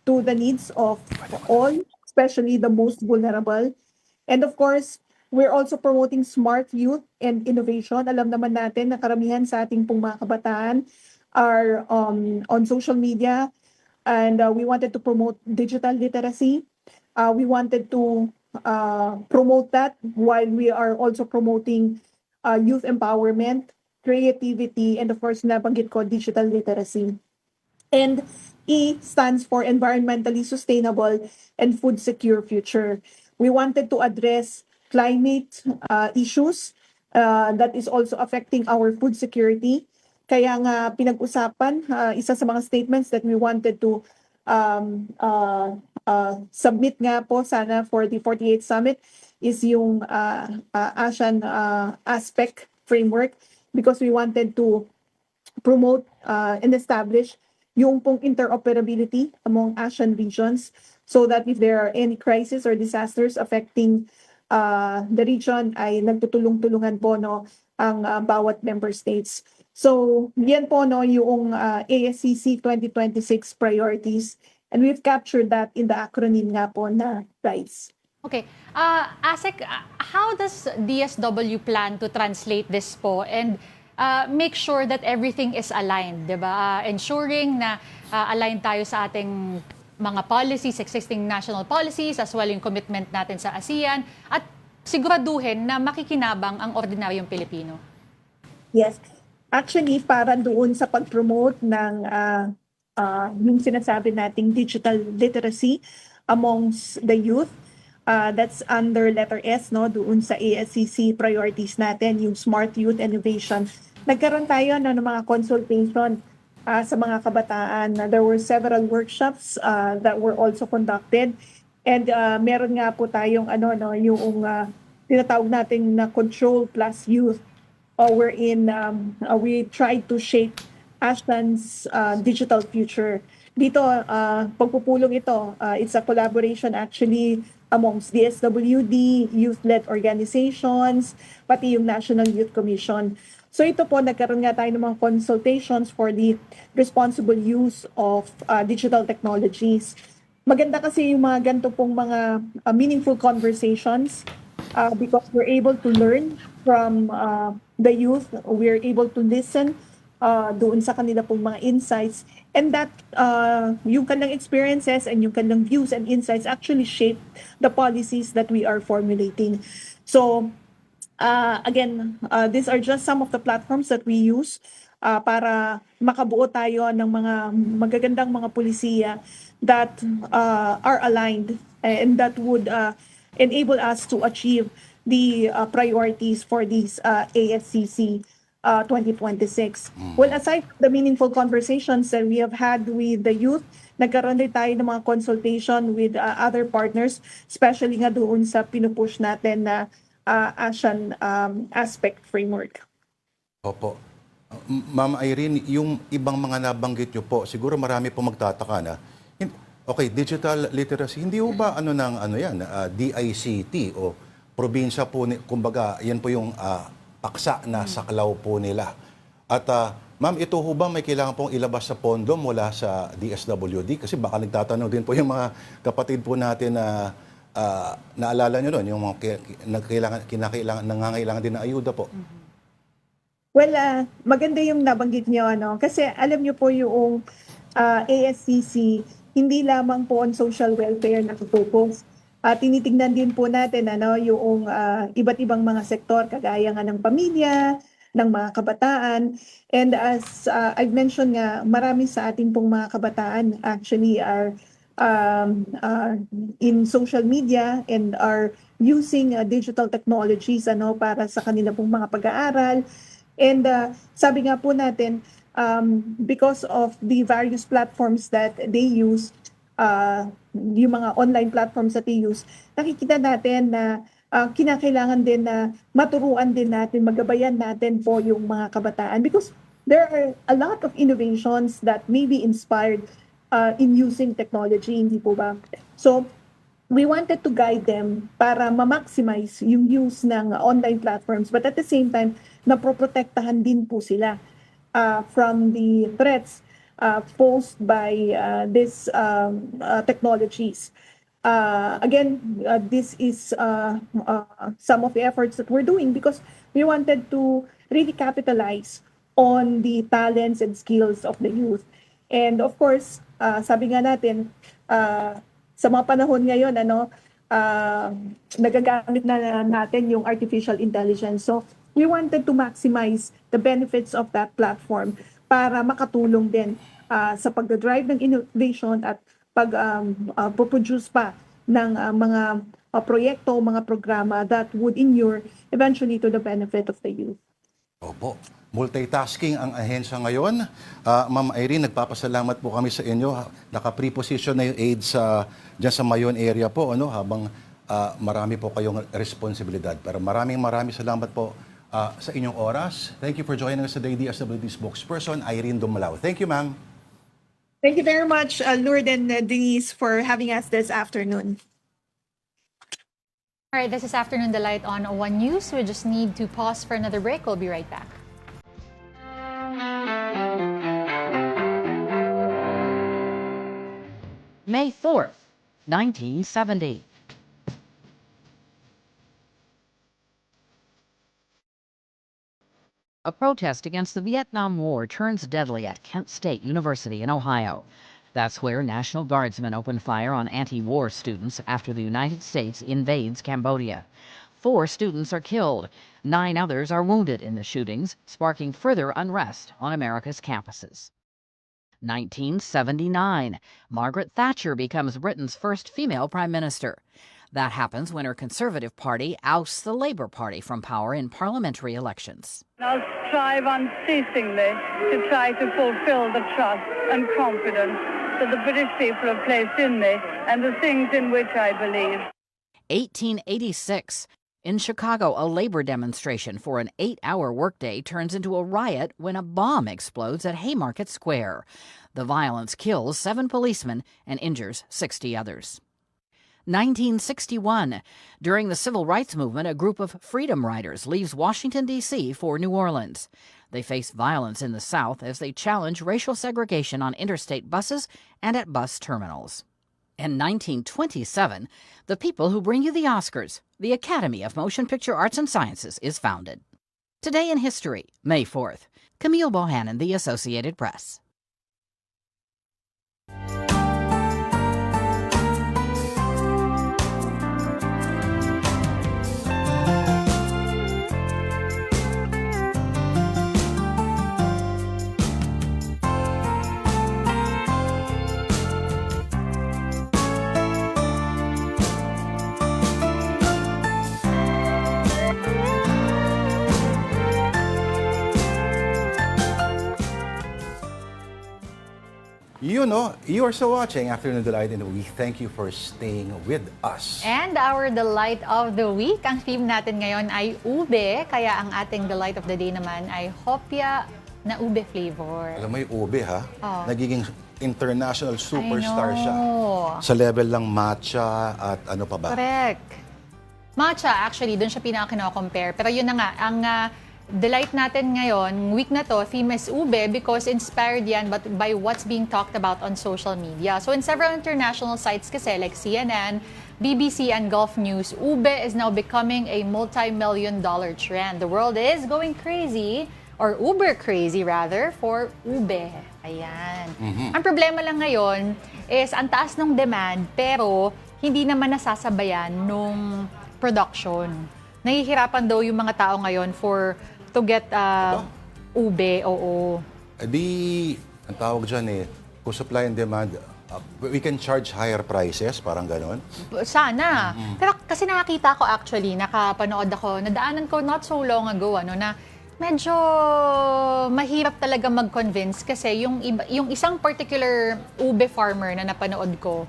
to the needs of all, especially the most vulnerable. And of course, we're also promoting smart youth and innovation. Alam naman natin na karamihan sa ating pong mga kabataan are on social media, and we wanted to promote digital literacy. We wanted to promote that while we are also promoting youth empowerment, creativity, and of course, nabanggit ko, digital literacy. And E stands for environmentally sustainable and food secure future. We wanted to address climate issues that is also affecting our food security. Kaya nga pinag-usapan, isa sa mga statements that we wanted to submit nga po sana for the 48th Summit is yung ASEAN aspect framework, because we wanted to promote and establish yung pong interoperability among ASEAN regions, so that if there are any crisis or disasters affecting the region ay nagtutulong-tulungan po no ang bawat member states. So yan po no yung ASCC 2026 priorities, and we've captured that in the acronym nga po na RISE. Okay. ASEC, how does DSW plan to translate this po and make sure that everything is aligned, di ba? Ensuring na aligned tayo sa ating mga policies, existing national policies, as well yung commitment natin sa ASEAN, at siguraduhin na makikinabang ang ordinaryong Pilipino. Yes. Actually, para doon sa pag-promote ng yung sinasabi nating digital literacy amongst the youth, that's under letter S, no, doon sa ASCC priorities natin, yung smart youth innovation. Nagkaroon tayo ng mga consultation sa mga kabataan. There were several workshops that were also conducted, and meron nga po tayong yung tinatawag natin na control plus youth, wherein we tried to shape ASEAN's digital future. Dito, pagpupulong ito, it's a collaboration actually amongst DSWD, youth-led organizations, pati yung National Youth Commission. So ito po, nagkaroon nga tayo ng mga consultations for the responsible use of digital technologies. Maganda kasi yung mga ganito pong mga meaningful conversations because we're able to learn from the youth, we're able to listen doon sa kanila pong mga insights, and that yung kanilang experiences and yung kanilang views and insights actually shape the policies that we are formulating. So These are just some of the platforms that we use para makabuo tayo ng mga magagandang mga pulisiya that are aligned and that would enable us to achieve the priorities for these ASCC 2026. Well, aside from the meaningful conversations that we have had with the youth, nagkaroon din tayo ng mga consultation with other partners, especially nga doon sa pinupush natin na ASEAN aspect framework. Opo. Ma'am Irene, yung ibang mga nabanggit nyo po, siguro marami po magtataka na, okay, digital literacy, hindi ho ba DICT o probinsya po, kumbaga, yan po yung paksa na saklaw po nila. At ma'am, ito ho ba may kailangan pong ilabas sa pondo mula sa DSWD? Kasi baka nagtatanong din po yung mga kapatid po natin na naalala nyo nun, yung mga nangangailangan din na ayuda po. Well, maganda yung nabanggit niyo, kasi alam niyo po yung ASCC, hindi lamang po on social welfare na focus. Tinitingnan din po natin yung iba't ibang mga sektor, kagaya nga ng pamilya, ng mga kabataan. And as I've mentioned nga, marami sa ating pong mga kabataan actually are in social media and are using digital technologies para sa kanila pong mga pag-aaral. And sabi nga po natin, because of the various platforms that they use, yung mga online platforms that they use, nakikita natin na kinakailangan din na maturuan din natin, magabayan natin po yung mga kabataan because there are a lot of innovations that may be inspired in using technology, hindi po ba? So, we wanted to guide them para ma-maximize yung use ng online platforms but at the same time, naproprotektahan din po sila from the threats posed by these technologies. This is some of the efforts that we're doing because we wanted to really capitalize on the talents and skills of the youth. And of course, sabi nga natin, sa mga panahon ngayon, nagagamit na natin yung artificial intelligence. So, we wanted to maximize the benefits of that platform para makatulong din sa pag-drive ng innovation at pag-produce pa ng mga proyekto, mga programa that would inure eventually to the benefit of the youth. Opo. Multitasking ang ahensya ngayon. Ma'am Irene, nagpapasalamat po kami sa inyo. Naka-preposition na yung aids dyan sa Mayon area po, habang marami po kayong responsibilidad. Pero maraming salamat po sa inyong oras. Thank you for joining us today, DSWD spokesperson Irene Dumlao. Thank you, ma'am. Thank you very much, Lourdes and Denise, for having us this afternoon. All right, this is Afternoon Delight on One News. We just need to pause for another break. We'll be right back. May 4th, 1970. A protest against the Vietnam War turns deadly at Kent State University in Ohio. That's where National Guardsmen opened fire on anti-war students after the United States invades Cambodia. 4 students are killed. 9 others are wounded in the shootings, sparking further unrest on America's campuses. 1979. Margaret Thatcher becomes Britain's first female prime minister. That happens when her Conservative Party ousts the Labour Party from power in parliamentary elections. I'll strive unceasingly to try to fulfill the trust and confidence that the British people have placed in me and the things in which I believe. 1886. In Chicago, a labor demonstration for an 8-hour workday turns into a riot when a bomb explodes at Haymarket Square. The violence kills 7 policemen and injures 60 others. 1961. During the Civil Rights Movement, a group of Freedom Riders leaves Washington, D.C. for New Orleans. They face violence in the South as they challenge racial segregation on interstate buses and at bus terminals. In 1927, the people who bring you the Oscars, the Academy of Motion Picture Arts and Sciences, is founded. Today in History, May 4th. Camille Bohannon, The Associated Press. You know, you are still watching Afternoon Delight, and we thank you for staying with us. And our delight of the week, ang theme natin ngayon ay ube, kaya ang ating delight of the day naman ay hopya na ube flavor. Alam mo yung ube, ha? Oh. Nagiging international superstar I know. siya. Sa level lang matcha at ano pa ba? Correct. Matcha, actually, doon siya pinaka-compare. Pero yun na nga, ang delight natin ngayon, week na to, theme is ube because inspired yan but by what's being talked about on social media. So in several international sites kasi like CNN, BBC, and Gulf News, ube is now becoming a multi-million-dollar trend. The world is going crazy, or uber crazy rather, for ube. Ayan. Ang problema lang ngayon is ang taas ng demand pero hindi naman nasasabayan nung production. Nahihirapan daw yung mga tao ngayon to get ube, oo. Di, ang tawag dyan kung supply and demand, we can charge higher prices, parang ganon. Sana. Pero kasi nakakita ko actually, nakapanood ako, nadaanan ko not so long ago, na medyo mahirap talaga mag-convince kasi yung isang particular ube farmer na napanood ko,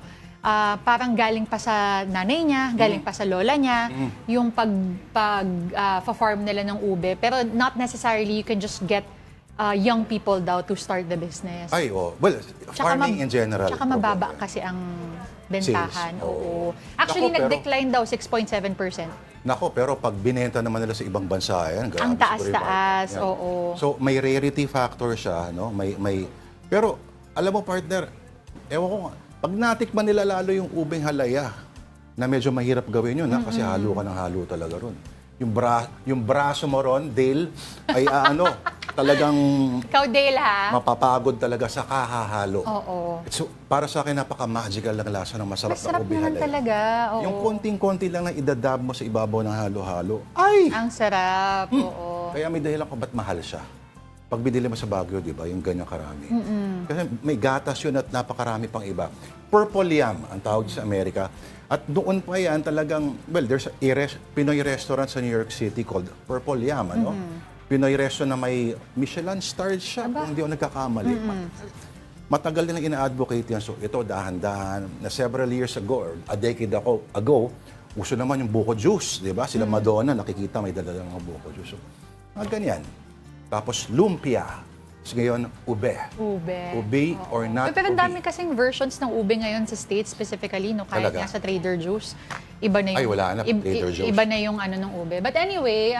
parang galing pa sa nanay niya, galing pa sa lola niya, yung farm nila ng ube. Pero not necessarily you can just get young people daw to start the business. Ay, oh. Well, farming in general. Tsaka mababa kasi ang bentahan. Sales, Oo. Actually, Nako, nag-decline daw 6.7%. Nako, pero pag binenta naman nila sa ibang bansa, yan, grabe. Ang taas-taas, Yan. oo. So, may rarity factor siya, no? Pero, alam mo, partner, ewan ko, pag natikman nila lalo yung ubeng halaya, na medyo mahirap gawin yun, kasi halo ka ng halo talaga ron. Yung braso mo ron, Dale, ay talagang Ikaw, Dale, ha? mapapagod talaga sa kahahalo. Oo. So, para sa akin, napaka-magical ng lasa ng masarap na Masarap ube naman halaya. talaga. Oo. Yung konting-konti lang na idadab mo sa ibabaw ng halo-halo, ay! Ang sarap, oo. Kaya may dahilan kung ba't mahal siya. Pag binili mo sa Baguio, di ba, yung ganyang karami. Kasi may gatas yun at napakarami pang iba. Purple yam, ang tawag sa Amerika. At doon pa yan talagang, well, there's a Pinoy restaurant sa New York City called Purple Yam, Pinoy restaurant na may Michelin starred siya, kung hindi ako nagkakamali. Matagal din ang ina-advocate yan. So ito, dahan-dahan, na several years ago, or a decade ago, uso naman yung buko juice, di ba? Sila Madonna, nakikita may dala ng buko juice. So, ganyan. Tapos lumpia. So ngayon, ube. Ube or not Pero ang ube. dami kasing versions ng ube ngayon sa States specifically, no? Kahit Talaga? nga sa Trader Joe's. Iba na yung, Ay, wala na, Trader Joe's. Iba na yung ng ube. But anyway,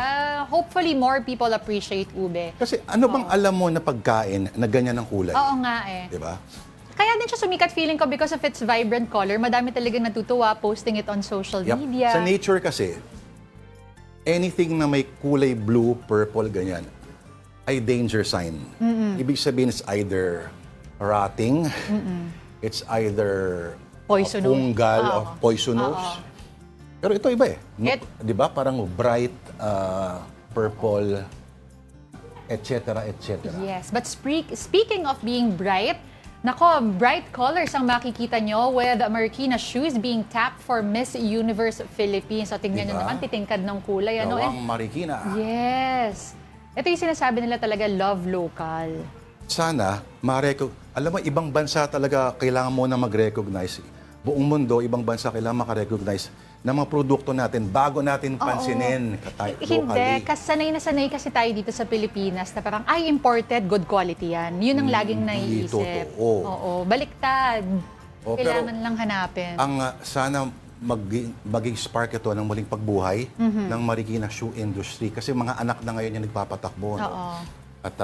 hopefully more people appreciate ube. Kasi ano bang alam mo na pagkain na ganyan ang kulay? Oo nga eh. Di ba? Kaya din siya sumikat feeling ko because of its vibrant color. Madami talagang natutuwa posting it on social media. Sa nature kasi, anything na may kulay blue, purple, ganyan, ay danger sign. Ibig sabihin, it's either rotting, it's either Poisonous. fungal Oo. or poisonous. Pero ito iba Di ba? Parang bright purple, etc., etc. Yes, but speaking of being bright, nako, bright colors ang makikita nyo with Marikina shoes being tapped for Miss Universe Philippines. So tingnan nyo Diba? naman, titingkad ng kulay. Gawang Marikina. Yes. Ito yung sinasabi nila talaga, love local. Sana, alam mo, ibang bansa talaga kailangan mo na mag-recognize. Buong mundo, ibang bansa kailangan makarecognize ng mga produkto natin bago natin pansinin Hindi, locally. kasi sanay kasi tayo dito sa Pilipinas na parang, imported, good quality yan. Yun ang laging naiisip. totoo. Oo, baliktad. Oh, Kailangan lang hanapin. Ang sana maging spark ito ng muling pagbuhay ng Marikina shoe industry kasi mga anak na ngayon yung nagpapatakbo. No? Oo. At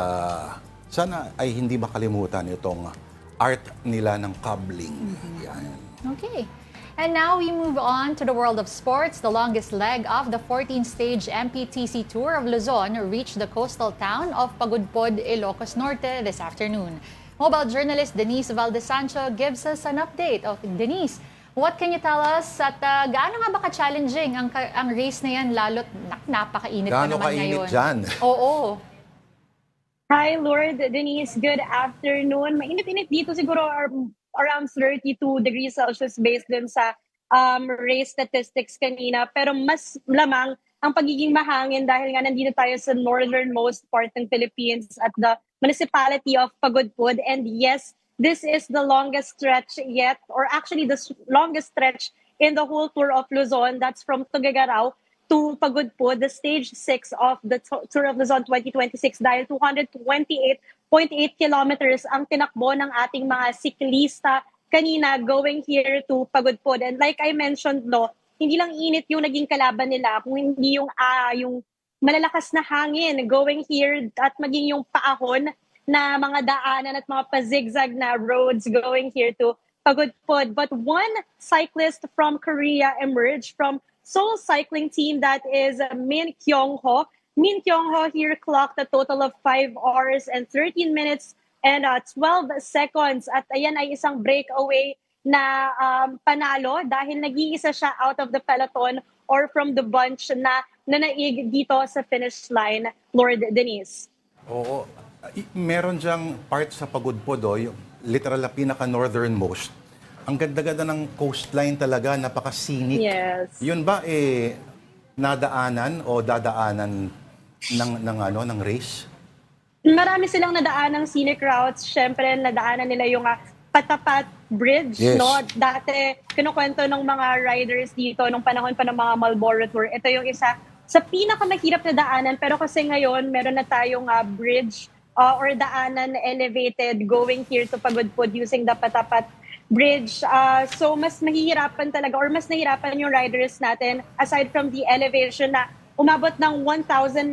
sana ay hindi makalimutan itong art nila ng cobbling. Yan. Okay. And now we move on to the world of sports. The longest leg of the 14th-stage MPTC Tour of Luzon reached the coastal town of Pagudpod, Ilocos Norte this afternoon. Mobile journalist Denise Valdez-Sancho gives us an update. Denise, what can you tell us at gaano nga ba ka-challenging ang race na yan lalo't napakainit pa Gaano naman kainit ngayon? dyan? Oo. Hi, Lord. Denise, good afternoon. Mainit-init dito siguro around 32 degrees Celsius based din sa race statistics kanina. Pero mas lamang ang pagiging mahangin dahil nga nandito tayo sa northernmost part ng Philippines at the municipality of Pagudpod. And yes, this is the longest stretch yet, or actually the longest stretch in the whole Tour of Luzon. That's from Tuguegarao to Pagudpud, the stage 6 of the Tour of Luzon 2026 dahil 228.8 kilometers ang tinakbo ng ating mga siklista kanina going here to Pagudpud. And like I mentioned, no, hindi lang init yung naging kalaban nila, kung hindi yung malalakas na hangin going here at maging yung paahon na mga daanan at mga pa-zigzag na roads going here to Pagudpud. But one cyclist from Korea emerged from Seoul cycling team, that is Min Kyung-ho. Min Kyung-ho here clocked a total of 5 hours and 13 minutes and 12 seconds. At ayan ay isang breakaway na panalo dahil nag-iisa siya out of the peloton or from the bunch na nanaig dito sa finish line, Lord Denise. Oo. Meron diyang part sa Pagudpud, yung literal na pinaka-northernmost. Ang ganda-ganda ng coastline talaga, napaka-scenic. Yes. Yun ba nadaanan o dadaanan ng race? Marami silang nadaan ng scenic routes. Siyempre, nadaanan nila yung Patapat Bridge, Yes. no? Dati, kinukwento ng mga riders dito nung panahon pa ng mga Marlboro Tour. Ito yung isa sa pinakamahirap na daanan. Pero kasi ngayon, meron na tayong bridge or daanan elevated going here to Pagudpud using the Patapat Bridge. So, mas mahihirapan talaga or mas nahirapan yung riders natin aside from the elevation na umabot ng 1,097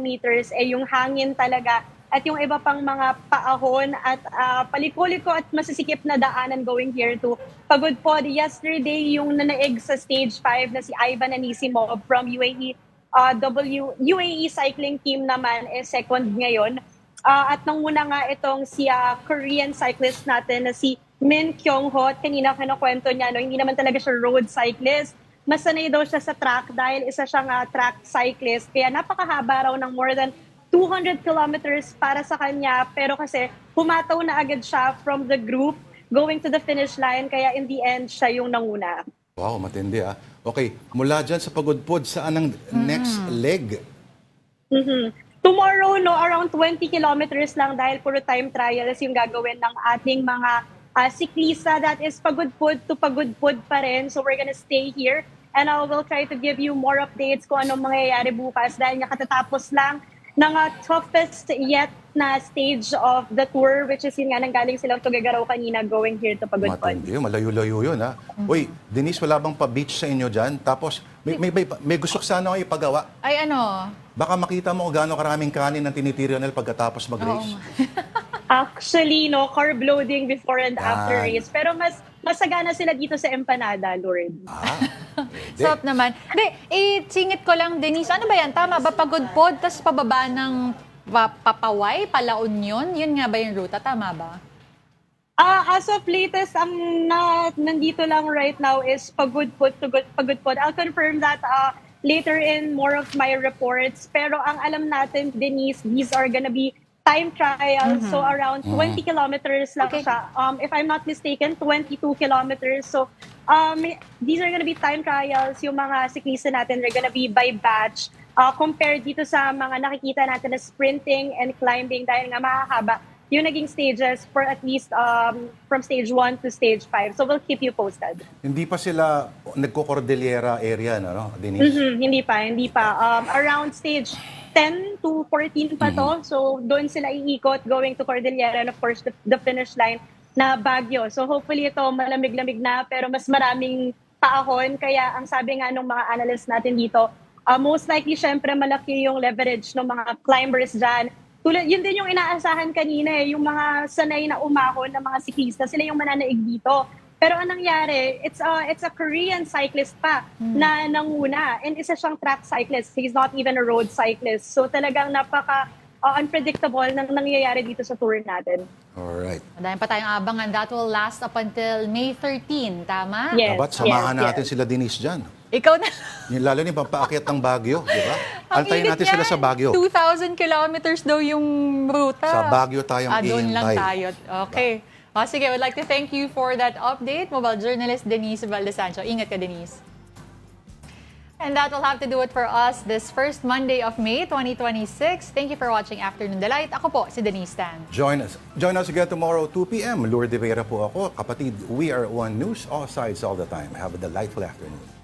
meters, yung hangin talaga at yung iba pang mga paahon at paliko-liko at masisikip na daanan going here to Pagudpud. Yesterday, yung nanaig sa stage 5 na si Ivan Anisimov from UAE cycling team naman second ngayon. At nanguna nga itong si Korean cyclist natin na si Min Kyung-ho. Kanina kinukwento niya, no, hindi naman talaga siya road cyclist. Mas sanay daw siya sa track dahil isa siyang track cyclist. Kaya napakahaba raw ng more than 200 kilometers para sa kanya. Pero kasi humataw na agad siya from the group going to the finish line. Kaya in the end, siya yung nanguna. Wow, matindi Okay, mula dyan sa Pagudpud, saan ang next leg? Tomorrow, no, around 20 kilometers lang dahil puro time trials yung gagawin ng ating mga siklista. That is Pagudpud to Pagudpud pa rin. So we're gonna stay here and I will try to give you more updates kung anong mangyayari bukas dahil nakatatapos lang ng toughest yet na stage of the tour, which is yun nga nanggaling silang Tuguegarao kanina going here to Pagudpud. Matindi, malayo-layo yun Uy, Denise, wala bang pa-beach sa inyo dyan? Tapos, may gusto ko sana kayo ipagawa. Ay ano? Baka makita mo kung gaano karaming kanin ang tinitira nila pagkatapos mag-race. Actually, no, carb loading before and after Yan. race. Pero mas masagana sila dito sa empanada, Lord. Sarap naman. Hindi, singit ko lang, Denise. Ano ba yan? Tama ba? Pagudpud, tapos pababa ng Papaway, Palaon yun? Yun nga ba yung ruta? Tama ba? As of latest, ang nandito lang right now is Pagudpud to Pagudpud. I'll confirm that later in more of my reports. Pero ang alam natin, Denise, these are gonna be time trials. So around 20 kilometers lang siya. If I'm not mistaken, 22 kilometers. So these are gonna be time trials. Yung mga siklista natin, they're gonna be by batch. Compared dito sa mga nakikita natin na sprinting and climbing dahil nga mahahaba yung naging stages for at least from stage 1 to stage 5. So we'll keep you posted. Hindi pa sila nagko-Cordillera area, no, Denise? Hindi pa. Around stage 10 to 14 pa to. So doon sila iikot going to Cordillera and of course the finish line na Baguio. So hopefully ito malamig-lamig na pero mas maraming paahon. Kaya ang sabi nga ng mga analysts natin dito, most likely syempre malaki yung leverage ng mga climbers dyan. Yun din yung inaasahan kanina yung mga sanay na umahon ng mga siklista, sila yung mananaig dito. Pero anong nangyari, it's a Korean cyclist pa na nanguna and isa siyang track cyclist. He's not even a road cyclist. So talagang unpredictable nang nangyayari dito sa tour natin. Alright. Dahil pa tayong abangan. That will last up until May 13, tama? Yes. Dapat samahan natin sila Denise dyan. Ikaw na. Lalo ni paakyat ng Baguio, di ba? Ang Antayin init natin sila yan. sa Baguio. 2,000 kilometers daw yung ruta. Sa Baguio tayong doon lang ihintay. tayo. Okay. Sige, I would like to thank you for that update. Mobile journalist Denise Valdesancho. Ingat ka, Denise. And that will have to do it for us this first Monday of May 2026. Thank you for watching Afternoon Delight. Ako po si Denise Tan. Join us again tomorrow, 2 p.m. Lourdes de Vera po ako. Kapatid, we are one news, all sides, all the time. Have a delightful afternoon.